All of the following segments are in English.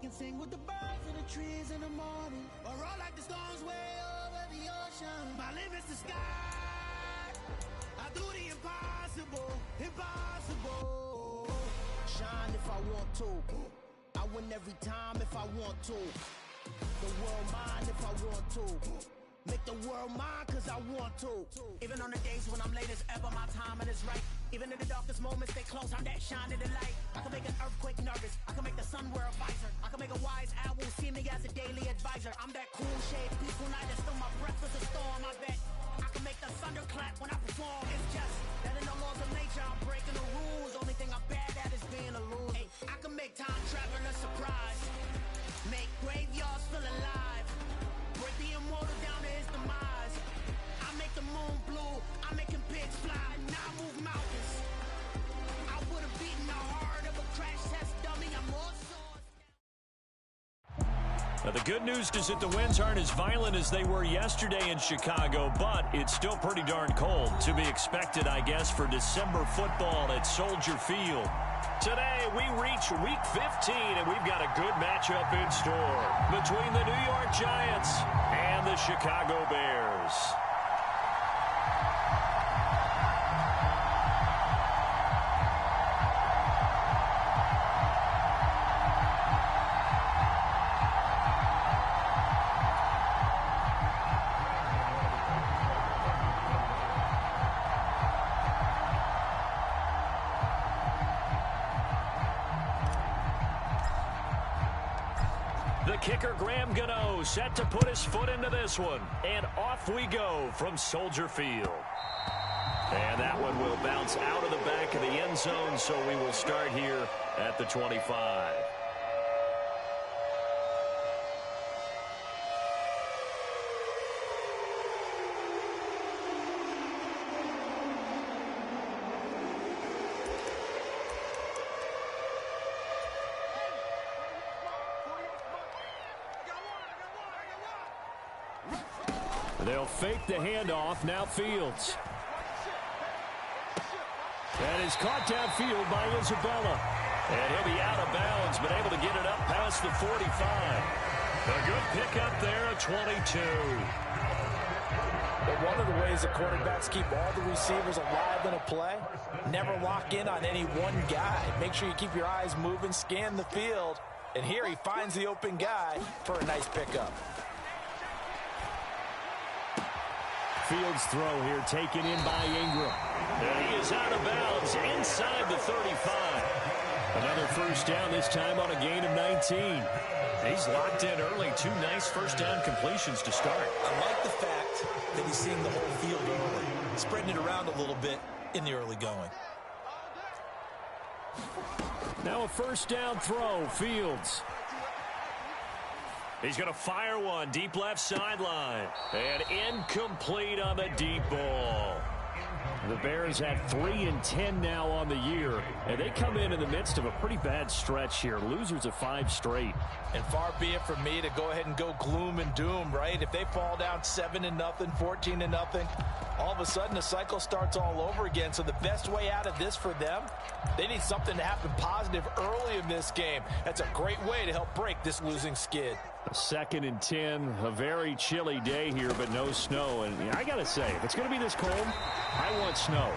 can sing with the birds and the trees in the morning, or roll like the storms way over the ocean. My limit's the sky. I do the impossible, impossible. Shine if I want to. I win every time if I want to. The world mine if I want to. Make the world mine cause I want to. Even on the days when I'm late as ever, my timing is right. Even in the darkest moments, stay close, I'm that shining the light. I can make an earthquake nervous, I can make the sun wear a visor. I can make a wise owl see me as a daily advisor. I'm that cool shade, peaceful night, and still my breath is a storm, I bet. I can make the thunder clap when I perform. It's just that in the laws of nature, I'm breaking the rules. Only thing I'm bad at is being a loser. Hey, I can make time travel a surprise. Make graveyards feel alive. Break the immortal down to his demise. I make the moon blue, I'm making pigs fly. Now I move mountains. I would have beaten the heart of a crash test dummy. I'm more swords. Now, the good news is that the winds aren't as violent as they were yesterday in Chicago, but it's still pretty darn cold. To be expected, I guess, for December football at Soldier Field. Today, we reach Week 15, and we've got a good matchup in store between the New York Giants and the Chicago Bears. The kicker, Graham Gano, set to put his foot into this one. And off we go from Soldier Field. And that one will bounce out of the back of the end zone, so we will start here at the 25. They'll fake the handoff. Now Fields. That is caught downfield by Isabella. And he'll be out of bounds, but able to get it up past the 45. A good pickup there at 22. But one of the ways that quarterbacks keep all the receivers alive in a play, never lock in on any one guy. Make sure you keep your eyes moving, scan the field. And here he finds the open guy for a nice pickup. Fields throw here taken in by Ingram. And he is out of bounds inside the 35. Another first down, this time on a gain of 19. He's locked in early. Two nice first down completions to start. I like the fact that he's seeing the whole field early, spreading it around a little bit in the early going. Now a first down throw, Fields. He's going to fire one deep left sideline. And incomplete on the deep ball. The Bears at 3-10 now on the year, and they come in the midst of a pretty bad stretch here. Losers of 5 straight. And far be it from me to go ahead and go gloom and doom, right? If they fall down 7-0, 14-0, all of a sudden the cycle starts all over again. So the best way out of this for them, they need something to happen positive early in this game. That's a great way to help break this losing skid. 2nd and 10, a very chilly day here, but no snow. And I got to say, if it's going to be this cold, I want snow.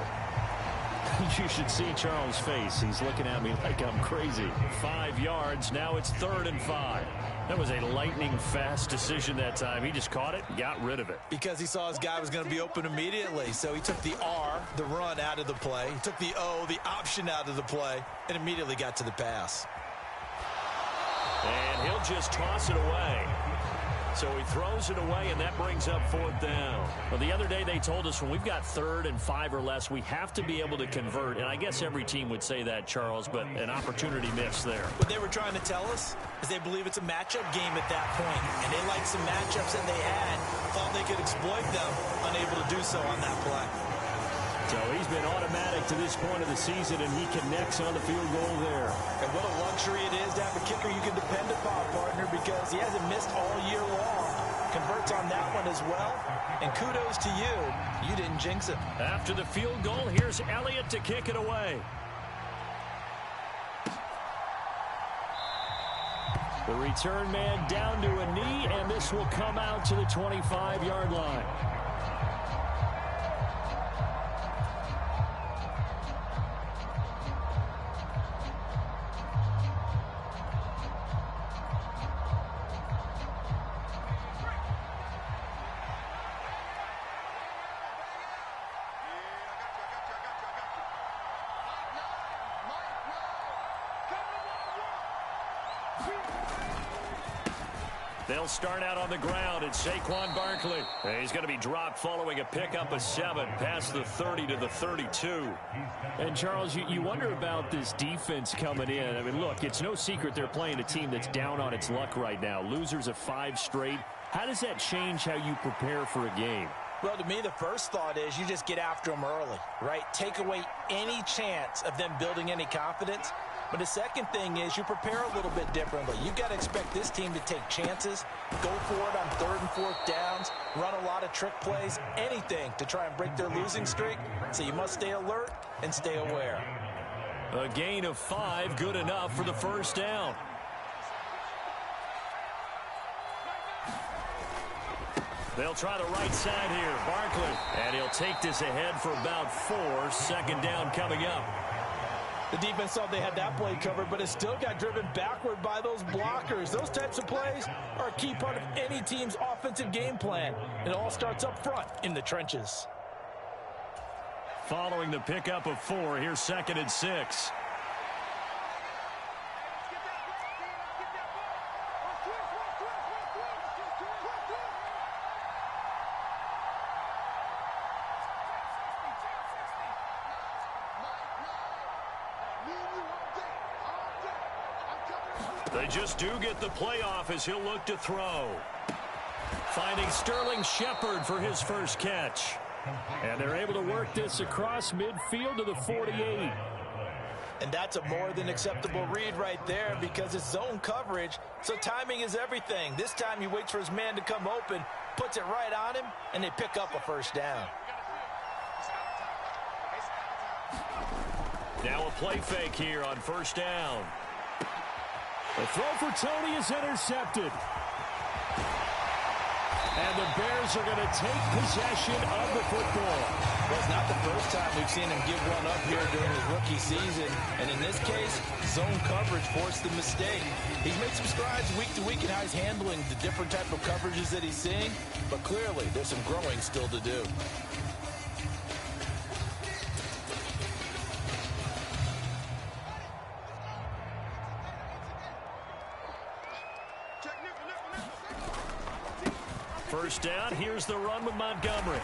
You should see Charles' face. He's looking at me like I'm crazy. 5 yards. Now it's 3rd and 5. That was a lightning-fast decision that time. He just caught it, got rid of it. Because he saw his guy was going to be open immediately. So he took the R, the run, out of the play. He took the O, the option, out of the play, and immediately got to the pass. And he'll just toss it away. So he throws it away, and that brings up 4th down. Well, the other day they told us when we've got 3rd and 5 or less, we have to be able to convert. And I guess every team would say that, Charles, but an opportunity missed there. What they were trying to tell us is they believe it's a matchup game at that point. And they liked some matchups that they had, thought they could exploit them, unable to do so on that play. So he's been automatic to this point of the season, and he connects on the field goal there. And what a luxury it is to have a kicker you can depend upon, partner, because he hasn't missed all year long. Converts on that one as well. And kudos to you. You didn't jinx it. After the field goal, here's Elliott to kick it away. The return man down to a knee, and this will come out to the 25-yard line. They'll start out on the ground. It's Saquon Barkley. He's going to be dropped following a pickup of 7 past the 30 to the 32. And, Charles, you wonder about this defense coming in. I mean, look, it's no secret they're playing a team that's down on its luck right now. Losers of 5 straight. How does that change how you prepare for a game? Well, to me, the first thought is you just get after them early, right? Take away any chance of them building any confidence. But the second thing is you prepare a little bit differently. You've got to expect this team to take chances, go for it on 3rd and 4th downs, run a lot of trick plays, anything to try and break their losing streak. So you must stay alert and stay aware. A gain of 5, good enough for the first down. They'll try the right side here. Barkley. And he'll take this ahead for about 4. Second down coming up. The defense thought they had that play covered, but it still got driven backward by those blockers. Those types of plays are a key part of any team's offensive game plan. It all starts up front in the trenches. Following the pickup of 4, here's 2nd and 6. They just do get the playoff as he'll look to throw. Finding Sterling Shepard for his first catch. And they're able to work this across midfield to the 48. And that's a more than acceptable read right there because it's zone coverage, so timing is everything. This time he waits for his man to come open, puts it right on him, and they pick up a first down. Now a play fake here on first down. The throw for Tony is intercepted. And the Bears are going to take possession of the football. Well, it's not the first time we've seen him give one up here during his rookie season. And in this case, zone coverage forced the mistake. He's made some strides week to week in how he's handling the different type of coverages that he's seeing. But clearly, there's some growing still to do. First down, here's the run with Montgomery.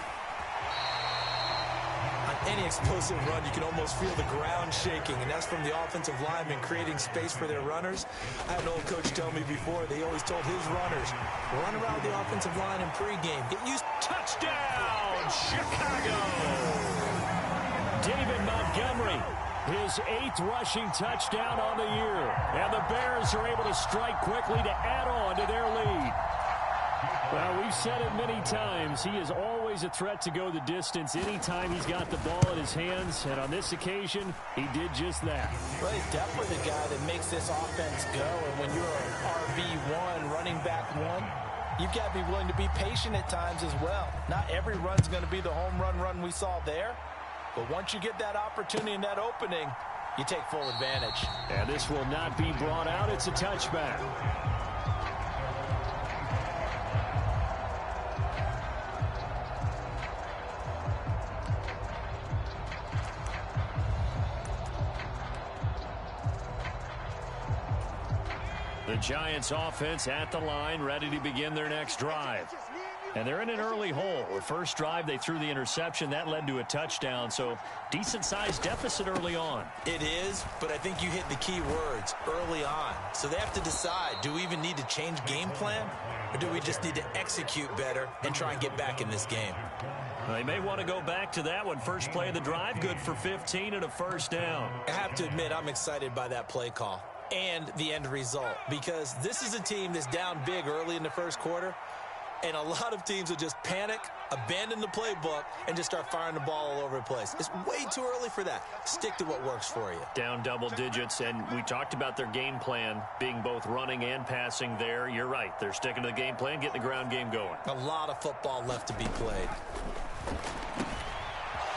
On any explosive run, you can almost feel the ground shaking, and that's from the offensive linemen creating space for their runners. I had an old coach tell me before, they always told his runners, run around the offensive line in pregame. Get used. Touchdown, Chicago! David Montgomery, his 8th rushing touchdown on the year. And the Bears are able to strike quickly to add on to their lead. Well, we've said it many times. He is always a threat to go the distance anytime he's got the ball in his hands. And on this occasion, he did just that. Well, he's definitely the guy that makes this offense go. And when you're an RB1, running back 1, you've got to be willing to be patient at times as well. Not every run's going to be the home run we saw there. But once you get that opportunity and that opening, you take full advantage. And this will not be brought out. It's a touchback. The Giants offense at the line, ready to begin their next drive. And they're in an early hole. The first drive, they threw the interception. That led to a touchdown, so decent-sized deficit early on. It is, but I think you hit the key words, early on. So they have to decide, do we even need to change game plan, or do we just need to execute better and try and get back in this game? They may want to go back to that one. First play of the drive, good for 15 and a first down. I have to admit, I'm excited by that play call and the end result, because this is a team that's down big early in the first quarter, And a lot of teams will just panic, abandon the playbook, and just start firing the ball all over the place. It's way too early for that. Stick to what works for you. Down double digits, and we talked about their game plan being both running and passing there. You're right. They're sticking to the game plan, getting the ground game going. A lot of football left to be played.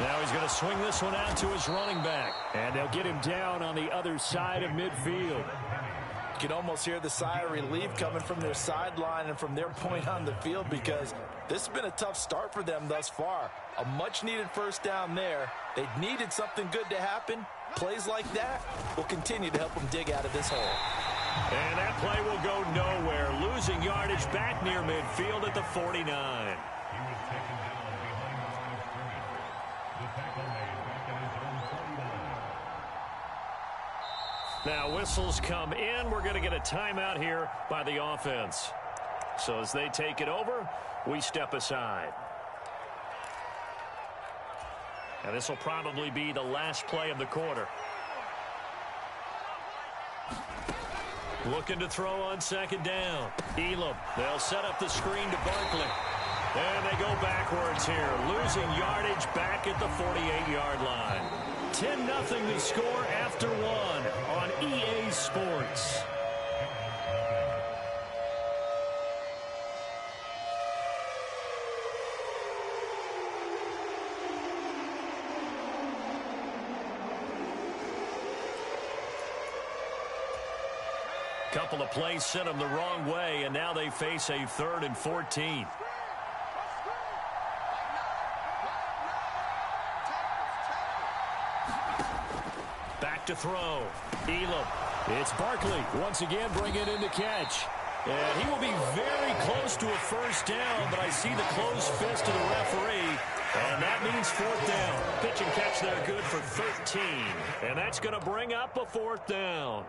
Now he's going to swing this one out to his running back. And they'll get him down on the other side of midfield. You can almost hear the sigh of relief coming from their sideline and from their point on the field, because this has been a tough start for them thus far. A much-needed first down there. They needed something good to happen. Plays like that will continue to help them dig out of this hole. And that play will go nowhere. Losing yardage back near midfield at the 49. Now whistles come in. We're going to get a timeout here by the offense. So as they take it over, we step aside. And this will probably be the last play of the quarter. Looking to throw on second down. Elam. They'll set up the screen to Barkley. And they go backwards here. Losing yardage back at the 48-yard line. 10-0 to score after one on EA Sports. Couple of plays sent them the wrong way, and now they face a 3rd and 14. To throw. Elam. It's Barkley once again bringing in the catch. And he will be very close to a first down, but I see the closed fist of the referee, and that means 4th down. Pitch and catch there good for 13, and that's going to bring up a 4th down.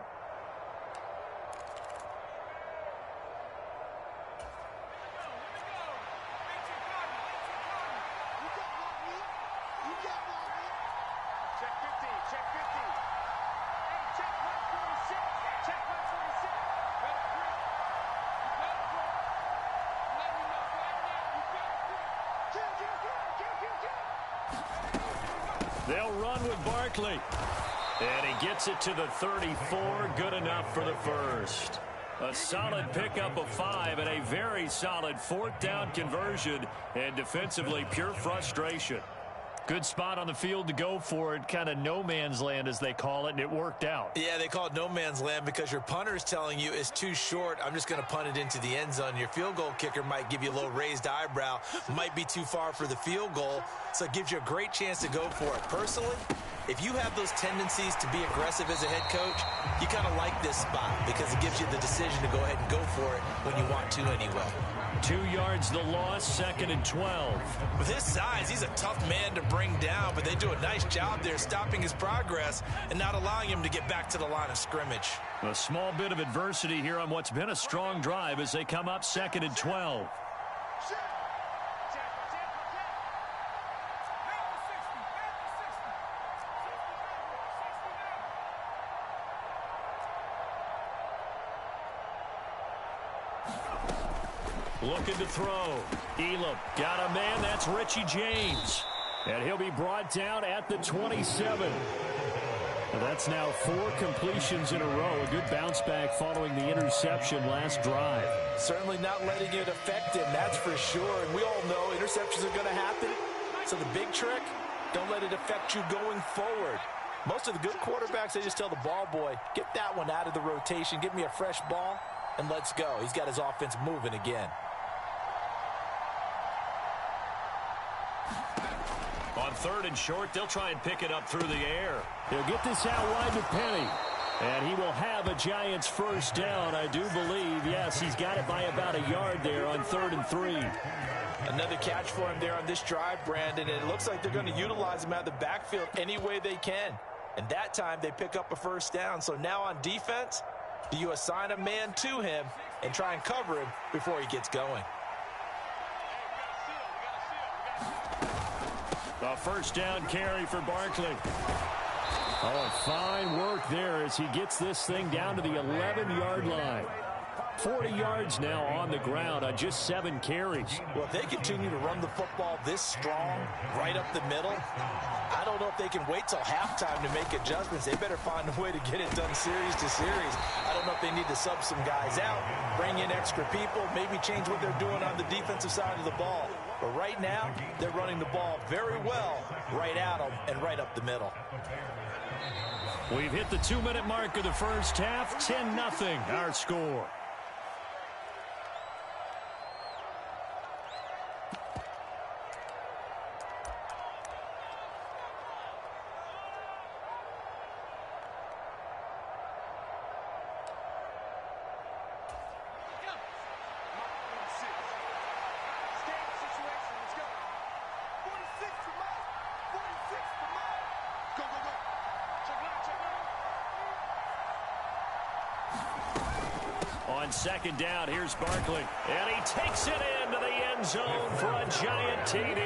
They'll run with Barkley. And he gets it to the 34. Good enough for the first. A solid pickup of 5 and a very solid 4th down conversion. And defensively, pure frustration. Good spot on the field to go for it. Kind of no man's land, as they call it, and it worked out. Yeah, they call it no man's land because your punter's telling you it's too short. I'm just going to punt it into the end zone. Your field goal kicker might give you a little raised eyebrow. Might be too far for the field goal, so it gives you a great chance to go for it. Personally, if you have those tendencies to be aggressive as a head coach, you kind of like this spot because it gives you the decision to go ahead and go for it when you want to anyway. 2 yards the loss, 2nd and 12. With his size, he's a tough man to bring down, but they do a nice job there stopping his progress and not allowing him to get back to the line of scrimmage. A small bit of adversity here on what's been a strong drive as they come up 2nd and 12. Looking to throw. Elam got a man. That's Richie James. And he'll be brought down at the 27. And that's now 4 completions in a row. A good bounce back following the interception last drive. Certainly not letting it affect him, that's for sure. And we all know interceptions are going to happen. So the big trick, don't let it affect you going forward. Most of the good quarterbacks, they just tell the ball boy, get that one out of the rotation, give me a fresh ball, and let's go. He's got his offense moving again. On 3rd and short, they'll try and pick it up through the air. He'll get this out wide to Penny. And he will have a Giants first down, I do believe. Yes, he's got it by about a yard there on 3rd and 3. Another catch for him there on this drive, Brandon. And it looks like they're going to utilize him out of the backfield any way they can. And that time they pick up a first down. So now on defense, do you assign a man to him and try and cover him before he gets going? A first down carry for Barkley. Oh, fine work there as he gets this thing down to the 11-yard line. 40 yards now on the ground on just 7 carries. Well, if they continue to run the football this strong, right up the middle, I don't know if they can wait till halftime to make adjustments. They better find a way to get it done series to series. I don't know if they need to sub some guys out, bring in extra people, maybe change what they're doing on the defensive side of the ball. But right now, they're running the ball very well right at them and right up the middle. We've hit the 2-minute mark of the first half. 10-0 our score. On second down, here's Barkley. And he takes it into the end zone for a giant TD.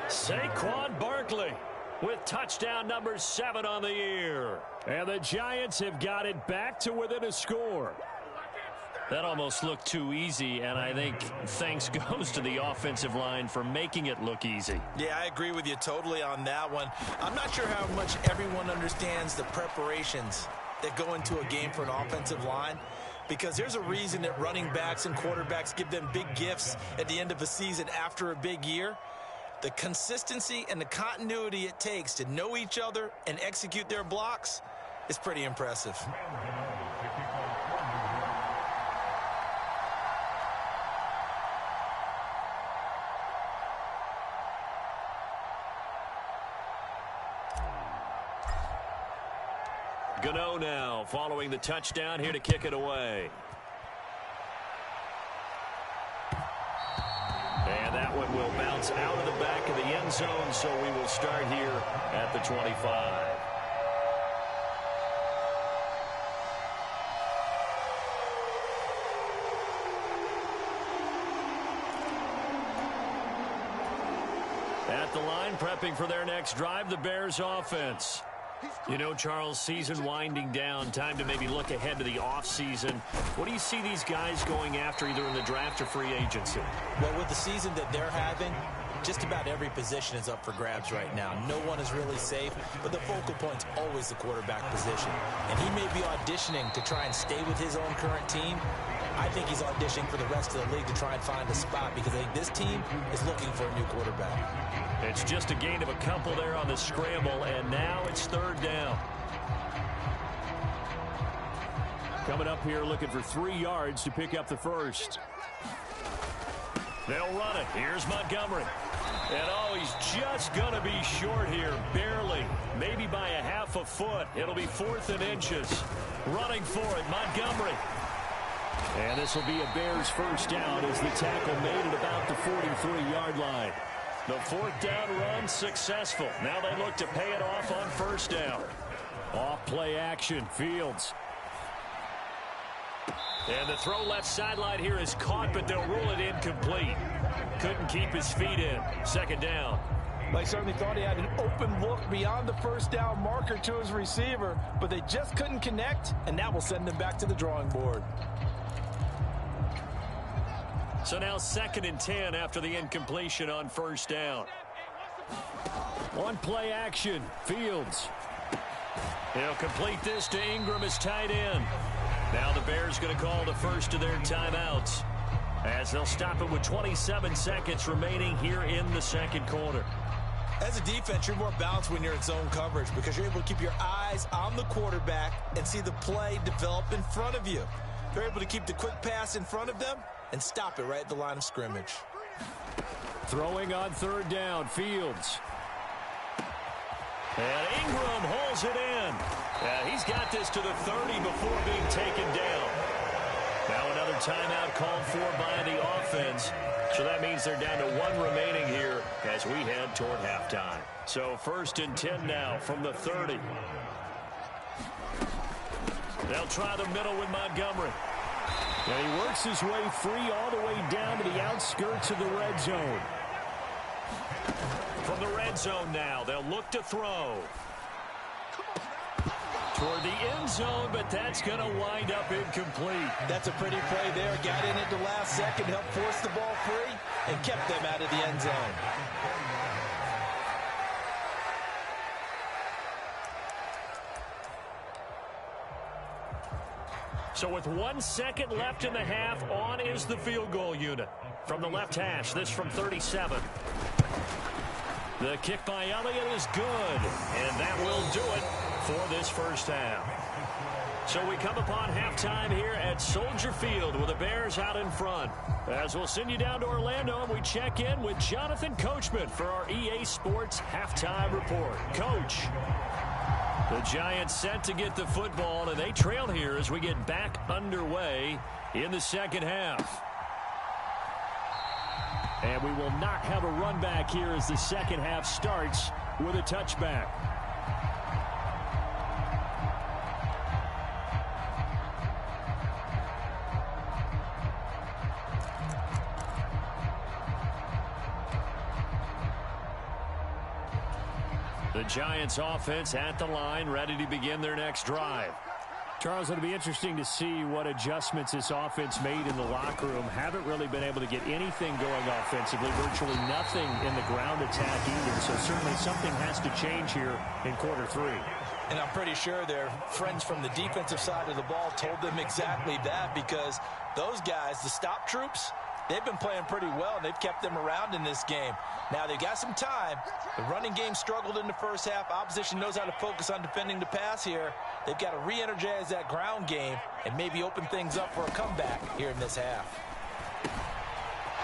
Saquon Barkley with touchdown number 7 on the year. And the Giants have got it back to within a score. That almost looked too easy, and I think thanks goes to the offensive line for making it look easy. Yeah, I agree with you totally on that one. I'm not sure how much everyone understands the preparations that go into a game for an offensive line, because there's a reason that running backs and quarterbacks give them big gifts at the end of a season after a big year. The consistency and the continuity it takes to know each other and execute their blocks is pretty impressive. Gano now following the touchdown, here to kick it away. And that one will bounce out of the back of the end zone, so we will start here at the 25. At the line, prepping for their next drive, the Bears offense. You know, Charles, season winding down, time to maybe look ahead to the offseason. What do you see these guys going after either in the draft or free agency? Well, with the season that they're having, just about every position is up for grabs right now. No one is really safe, but the focal point's always the quarterback position. And he may be auditioning to try and stay with his own current team. I think he's auditioning for the rest of the league to try and find a spot, because I think this team is looking for a new quarterback. It's just a gain of a couple there on the scramble, and now it's third down. Coming up here looking for 3 yards to pick up the first. They'll run it. Here's Montgomery. And oh, he's just going to be short here, barely, maybe by a half a foot. It'll be 4th and inches. Running for it, Montgomery. And this will be a Bears first down as the tackle made at about the 43-yard line. The 4th down run successful. Now they look to pay it off on first down. Off play action, Fields. And the throw left sideline here is caught, but they'll rule it incomplete. Couldn't keep his feet in. Second down. They certainly thought he had an open look beyond the first down marker to his receiver, but they just couldn't connect, and that will send them back to the drawing board. So now 2nd and 10 after the incompletion on first down. On play action, Fields. He'll complete this to Ingram as tight end. Now the Bears going to call the first of their timeouts, as they'll stop it with 27 seconds remaining here in the second quarter. As a defense, you're more balanced when you're in zone coverage, because you're able to keep your eyes on the quarterback and see the play develop in front of you. They're able to keep the quick pass in front of them and stop it right at the line of scrimmage. Throwing on third down, Fields. And Ingram holds it in. He's got this to the 30 before being taken down. Now another timeout called for by the offense. So that means they're down to 1 remaining here as we head toward halftime. So 1st and 10 now from the 30. They'll try the middle with Montgomery. And he works his way free all the way down to the outskirts of the red zone. From the red zone now, they'll look to throw. toward the end zone, but that's going to wind up incomplete. That's a pretty play there. Got in at the last second, helped force the ball free, and kept them out of the end zone. So with 1 second left in the half, on is the field goal unit. From the left hash, this from 37. The kick by Elliott is good, and that will do it for this first half. So we come upon halftime here at Soldier Field with the Bears out in front. As we'll send you down to Orlando, and we check in with Jonathan Coachman for our EA Sports Halftime Report. Coach. The Giants set to get the football, and they trail here as we get back underway in the second half. And we will not have a run back here as the second half starts with a touchback. The Giants offense at the line, ready to begin their next drive. Charles, it'll be interesting to see what adjustments this offense made in the locker room. Haven't really been able to get anything going offensively, virtually nothing in the ground attack either. So certainly something has to change here in quarter three. And I'm pretty sure their friends from the defensive side of the ball told them exactly that, because those guys, the stop troops, they've been playing pretty well, and they've kept them around in this game. Now, they've got some time. The running game struggled in the first half. Opposition knows how to focus on defending the pass here. They've got to re-energize that ground game and maybe open things up for a comeback here in this half.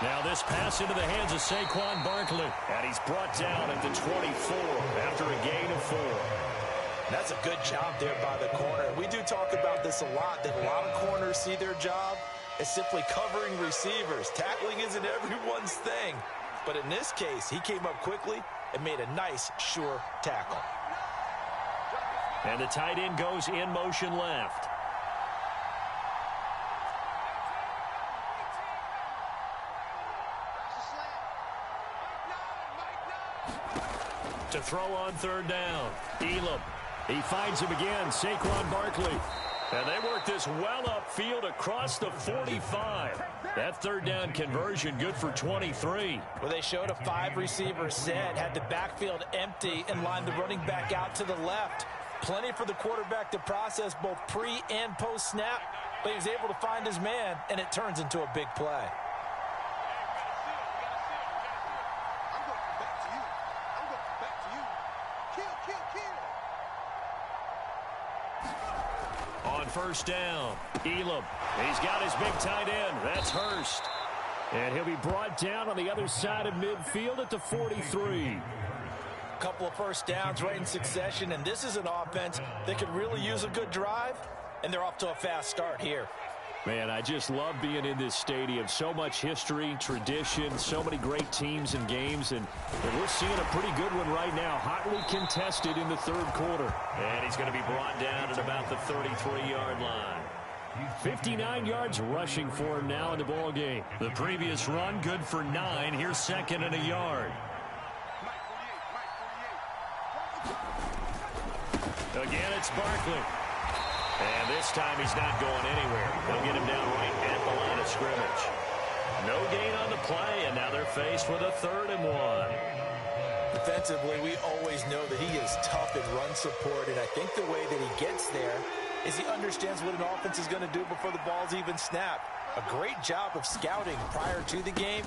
Now this pass into the hands of Saquon Barkley, and he's brought down at the 24 after a gain of 4. That's a good job there by the corner. We do talk about this a lot, that a lot of corners see their job as simply covering receivers. Tackling isn't everyone's thing. But in this case, he came up quickly and made a nice, sure tackle. And the tight end goes in motion left. To throw on third down, Elam. He finds him again, Saquon Barkley. And they work this well upfield across the 45. That third down conversion good for 23. Well, they showed a 5-receiver set, had the backfield empty, and lined the running back out to the left. Plenty for the quarterback to process both pre- and post-snap, but he was able to find his man, and it turns into a big play. On first down, Elam. He's got his big tight end. That's Hurst. And he'll be brought down on the other side of midfield at the 43. Couple of first downs right in succession, and this is an offense that could really use a good drive, and they're off to a fast start here. Man, I just love being in this stadium. So much history, tradition, so many great teams and games, and we're seeing a pretty good one right now, hotly contested in the third quarter. And he's going to be brought down at about the 33-yard line. 59 yards rushing for him now in the ball game. The previous run good for 9. Here's second and a yard. Again, it's Barkley. And this time he's not going anywhere. They'll get him down right at the line of scrimmage. No gain on the play, and now they're faced with a 3rd and 1. Defensively, we always know that he is tough in run support, and I think the way that he gets there is he understands what an offense is going to do before the ball's even snapped. A great job of scouting prior to the game,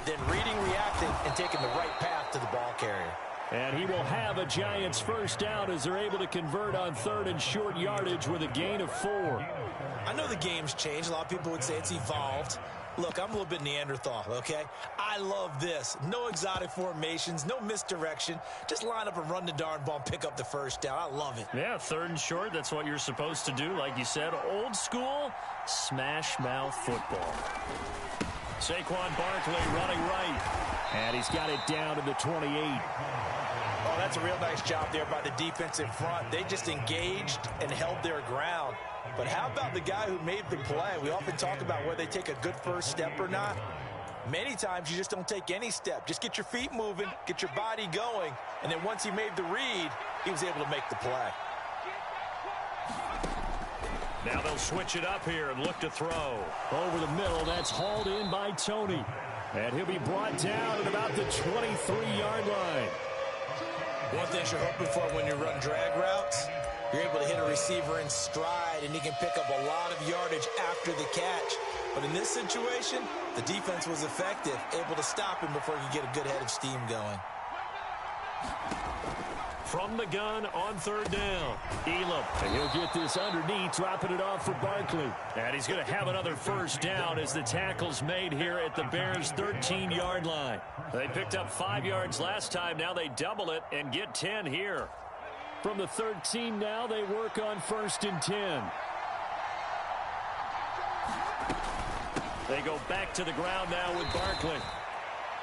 then reading, reacting, and taking the right path to the ball carrier. And he will have a Giants first down as they're able to convert on 3rd and short yardage with a gain of 4. I know the game's changed. A lot of people would say it's evolved. Look, I'm a little bit Neanderthal, okay? I love this. No exotic formations, no misdirection. Just line up and run the darn ball and pick up the first down. I love it. Yeah, 3rd and short, that's what you're supposed to do. Like you said, old school, smash mouth football. Saquon Barkley running right. And he's got it down to the 28. Oh, that's a real nice job there by the defensive front. They just engaged and held their ground. But how about the guy who made the play? We often talk about whether they take a good first step or not. Many times you just don't take any step. Just get your feet moving, get your body going, and then once he made the read, he was able to make the play. Now they'll switch it up here and look to throw. Over the middle, that's hauled in by Tony. And he'll be brought down at about the 23-yard line. One thing you're hoping for when you run drag routes, you're able to hit a receiver in stride, and he can pick up a lot of yardage after the catch. But in this situation, the defense was effective, able to stop him before he could get a good head of steam going. From the gun on third down, Elam. And he'll get this underneath, dropping it off for Barkley. And he's going to have another first down as the tackle's made here at the Bears' 13-yard line. They picked up 5 yards last time. Now they double it and get 10 here. From the 13 now, they work on 1st and 10. They go back to the ground now with Barkley.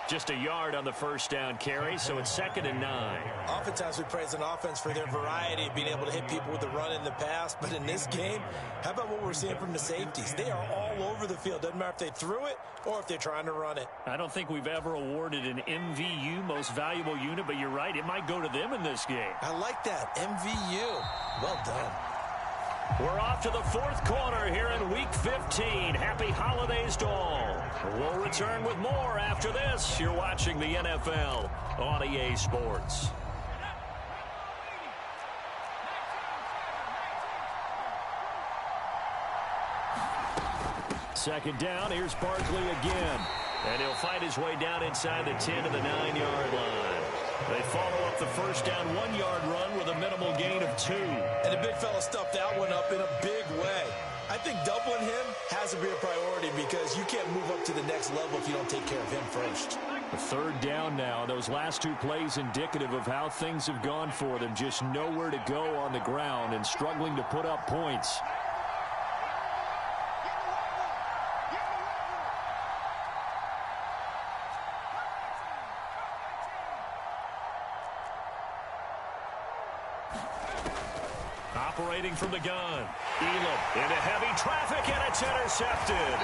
Just a yard on the first down carry, so it's 2nd and 9. Oftentimes we praise an offense for their variety of being able to hit people with the run in the pass, but in this game, how about what we're seeing from the safeties? They are all over the field. Doesn't matter if they threw it or if they're trying to run it. I don't think we've ever awarded an MVU, most valuable unit, but you're right, it might go to them in this game. I like that, MVU. Well done. We're off to the 4th quarter here in Week 15. Happy holidays to all. We'll return with more after this. You're watching the NFL on EA Sports. Second down, here's Barkley again. And he'll fight his way down inside the 10 to the 9-yard line. They follow up the first down 1-yard run with a minimal gain of 2. And the big fella stuffed that one up in a big way. I think doubling him has to be a priority because you can't move up to the next level if you don't take care of him first. The 3rd down now. Those last 2 plays indicative of how things have gone for them. Just nowhere to go on the ground and struggling to put up points. Operating from the gun, Elam into heavy traffic, and it's intercepted.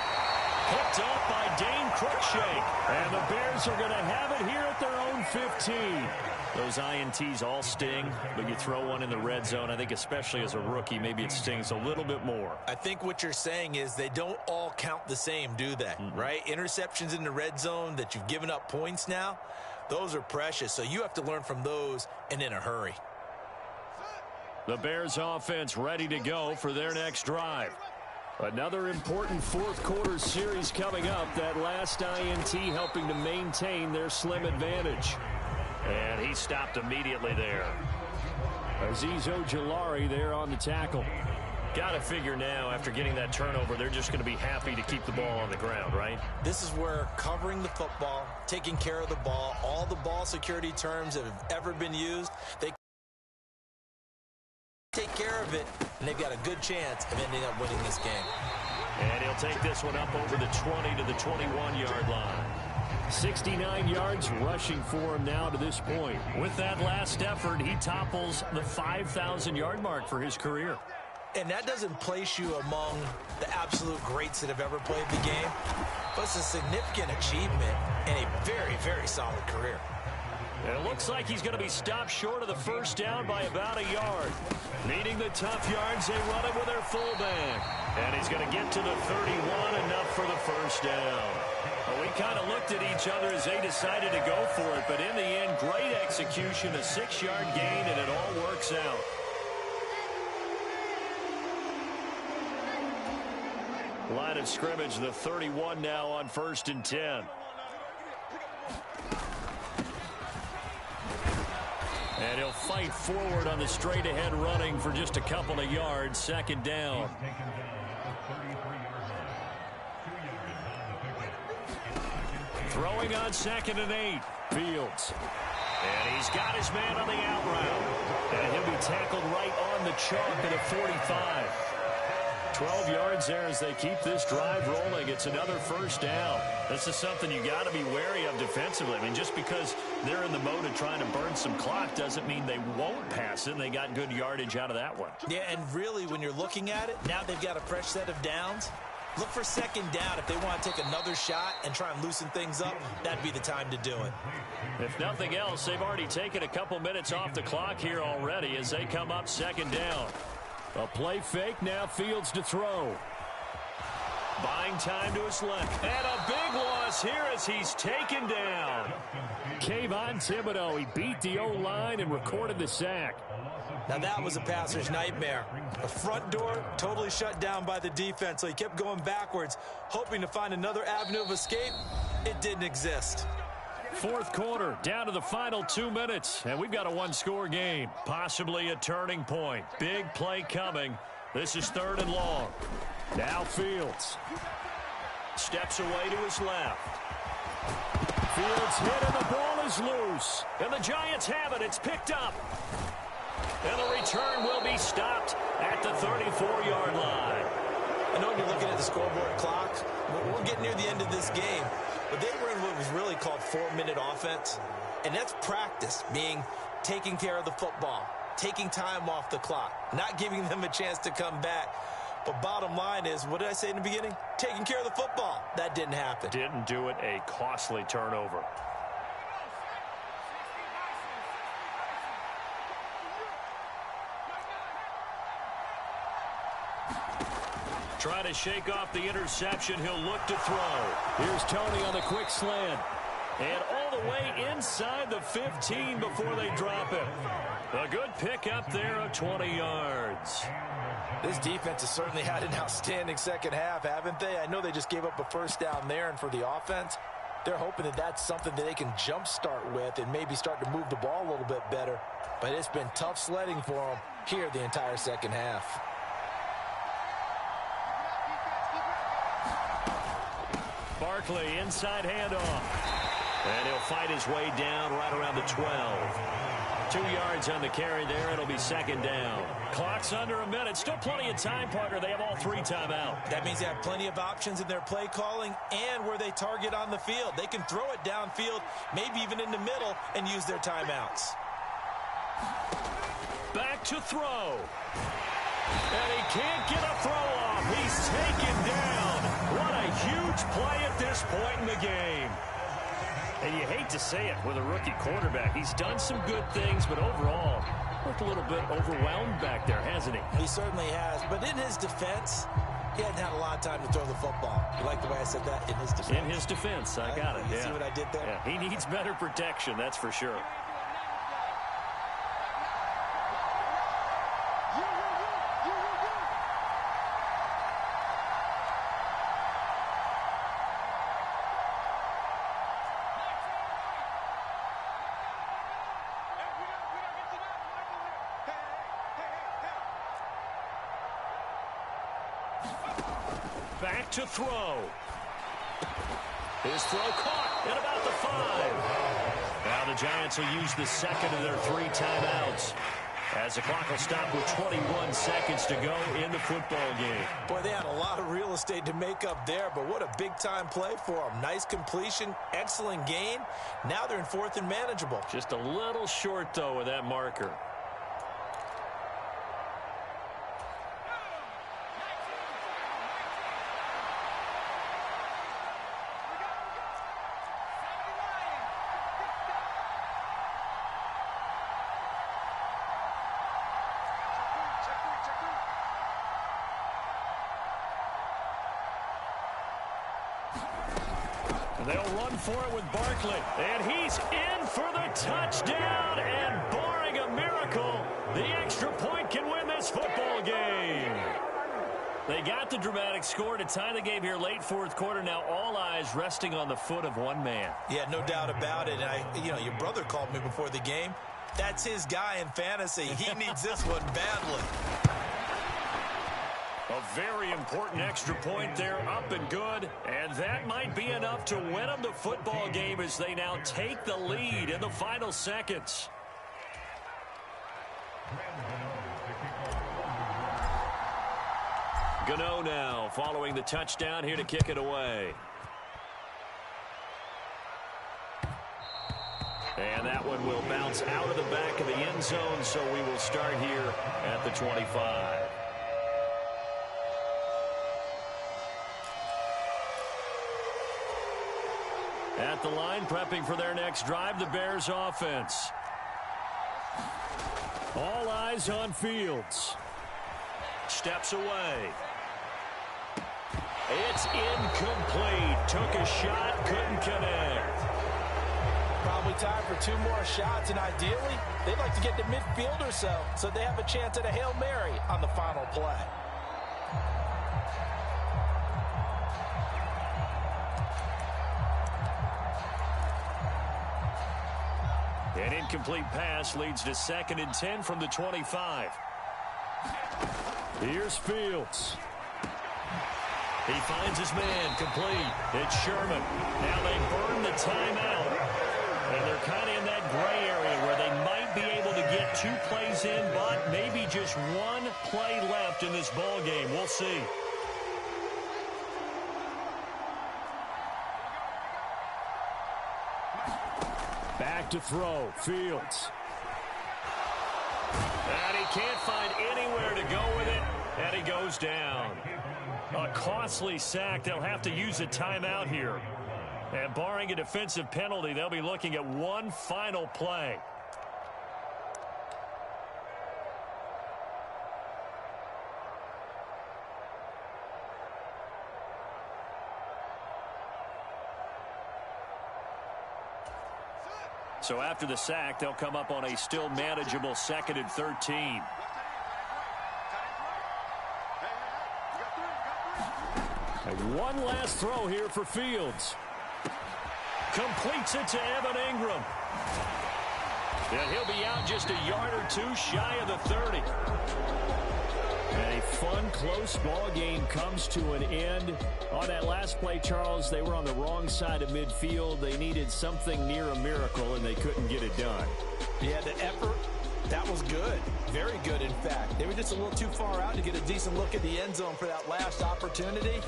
Picked up by Dane Cruikshank. And the Bears are going to have it here at their own 15. Those INTs all sting, but you throw one in the red zone, I think especially as a rookie, maybe it stings a little bit more. I think what you're saying is they don't all count the same, do they? Right? Interceptions in the red zone that you've given up points now, those are precious. So you have to learn from those and in a hurry. The Bears offense ready to go for their next drive. Another important 4th quarter series coming up. That last INT helping to maintain their slim advantage. And he stopped immediately there. Azeez Ojulari there on the tackle. Got to figure now, after getting that turnover, they're just going to be happy to keep the ball on the ground, right? This is where covering the football, taking care of the ball, all the ball security terms that have ever been used, they take care of it, and they've got a good chance of ending up winning this game. And he'll take this one up over the 20 to the 21-yard line. 69 yards rushing for him now to this point. With that last effort, he topples the 5,000-yard mark for his career. And that doesn't place you among the absolute greats that have ever played the game, but it's a significant achievement and a very, very solid career. And it looks like he's going to be stopped short of the first down by about a yard. Needing the tough yards, they run it with their fullback. And he's going to get to the 31, enough for the first down. Well, we kind of looked at each other as they decided to go for it, but in the end, great execution, a 6-yard gain, and it all works out. Line of scrimmage, the 31 now on 1st and 10. And he'll fight forward on the straight-ahead running for just a couple of yards. 2nd down. Throwing on 2nd and 8. Fields. And he's got his man on the out route. And he'll be tackled right on the chalk at a 45. 12 yards there as they keep this drive rolling. It's another first down. This is something you got to be wary of defensively. I mean, just because they're in the mode of trying to burn some clock doesn't mean they won't pass it. They got good yardage out of that one. Yeah, and really, when you're looking at it, now they've got a fresh set of downs. Look for 2nd down. If they want to take another shot and try and loosen things up, that'd be the time to do it. If nothing else, they've already taken a couple minutes off the clock here already as they come up 2nd down. A play fake, now Fields to throw. Buying time to his left. And a big loss here as he's taken down. Kayvon Thibodeaux, he beat the O-line and recorded the sack. Now that was a passer's nightmare. The front door totally shut down by the defense, so he kept going backwards, hoping to find another avenue of escape. It didn't exist. Fourth quarter, down to the final 2 minutes, and we've got a one-score game. Possibly a turning point. Big play coming. This is 3rd and long. Now Fields. Steps away to his left. Fields hit and the ball is loose. And the Giants have it. It's picked up. And the return will be stopped at the 34-yard line. I know when you're looking at the scoreboard clock, we're getting near the end of this game. But they were in what was really called 4-minute offense. And that's practice, meaning taking care of the football, taking time off the clock, not giving them a chance to come back. But bottom line is, what did I say in the beginning? Taking care of the football. That didn't happen. Didn't do it. A costly turnover. Trying to shake off the interception. He'll look to throw. Here's Tony on the quick slant. And all the way inside the 15 before they drop it. A good pickup there of 20 yards. This defense has certainly had an outstanding second half, haven't they? I know they just gave up a first down there, and for the offense, they're hoping that that's something that they can jumpstart with and maybe start to move the ball a little bit better. But it's been tough sledding for them here the entire second half. Barkley, inside handoff. And he'll fight his way down right around the 12. 2 yards on the carry there. It'll be 2nd down. Clock's under a minute. Still plenty of time, partner. They have all 3 timeout. That means they have plenty of options in their play calling and where they target on the field. They can throw it downfield, maybe even in the middle, and use their timeouts. Back to throw. And he can't get a throw off. He's taken down. What a huge play at this point in the game. And you hate to say it with a rookie quarterback. He's done some good things, but overall, looked a little bit overwhelmed back there, hasn't he? He certainly has. But in his defense, he hadn't had a lot of time to throw the football. You like the way I said that? In his defense. In his defense. I got it. You see what I did there? Yeah, he needs better protection, that's for sure. Back to throw. His throw caught at about the 5. Now the Giants will use the second of their 3 timeouts as the clock will stop with 21 seconds to go in the football game. Boy, they had a lot of real estate to make up there, but what a big-time play for them. Nice completion, excellent gain. Now they're in 4th and manageable. Just a little short, though, with that marker. They'll run for it with Barkley. And he's in for the touchdown. And barring a miracle, the extra point can win this football game. They got the dramatic score to tie the game here late 4th quarter. Now all eyes resting on the foot of one man. Yeah, no doubt about it. Your brother called me before the game. That's his guy in fantasy. He needs this one badly. A very important extra point there, up and good. And that might be enough to win them the football game as they now take the lead in the final seconds. Gano now following the touchdown here to kick it away. And that one will bounce out of the back of the end zone, so we will start here at the 25. At the line, prepping for their next drive, the Bears offense. All eyes on Fields. steps away. It's incomplete. Took a shot, couldn't connect. Probably time for 2 more shots, and ideally, they'd like to get to midfield or so they have a chance at a Hail Mary on the final play. An incomplete pass leads to 2nd and 10 from the 25. Here's Fields. He finds his man complete. It's Sherman. Now they burn the timeout. And they're kind of in that gray area where they might be able to get 2 plays in, but maybe just 1 play left in this ball game. We'll see. Back to throw. Fields. And he can't find anywhere to go with it, and he goes down. A costly sack. They'll have to use a timeout here. And barring a defensive penalty, they'll be looking at 1 final play. So after the sack, they'll come up on a still manageable 2nd and 13. And one last throw here for Fields. Completes it to Evan Ingram. And he'll be out just a yard or 2 shy of the 30. And a fun, close ball game comes to an end. On that last play, Charles, they were on the wrong side of midfield. They needed something near a miracle, and they couldn't get it done. Yeah, the effort, that was good. Very good, in fact. They were just a little too far out to get a decent look at the end zone for that last opportunity.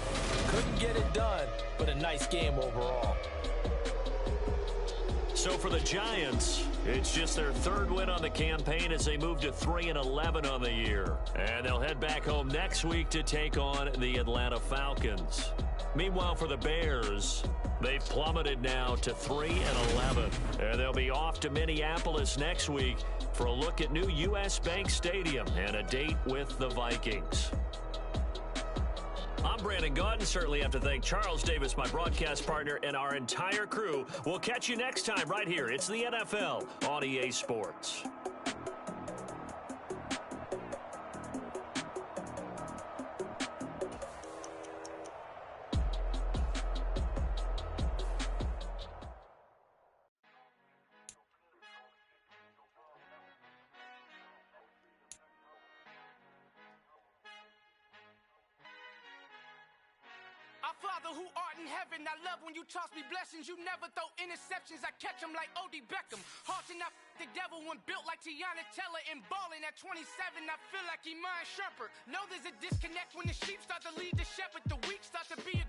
Couldn't get it done, but a nice game overall. So for the Giants, it's just their 3rd win on the campaign as they move to 3-11 on the year. And they'll head back home next week to take on the Atlanta Falcons. Meanwhile, for the Bears, they've plummeted now to 3-11. And they'll be off to Minneapolis next week for a look at new U.S. Bank Stadium and a date with the Vikings. I'm Brandon Gaudin. Certainly have to thank Charles Davis, my broadcast partner, and our entire crew. We'll catch you next time right here. It's the NFL on EA Sports. Father who art in heaven, I love when you toss me blessings. You never throw interceptions, I catch them like O.D. Beckham. Hard to not the devil when built like Tiana Teller. And balling at 27, I feel like Iman Shumpert. Know there's a disconnect when the sheep start to lead the shepherd. The weak start to be a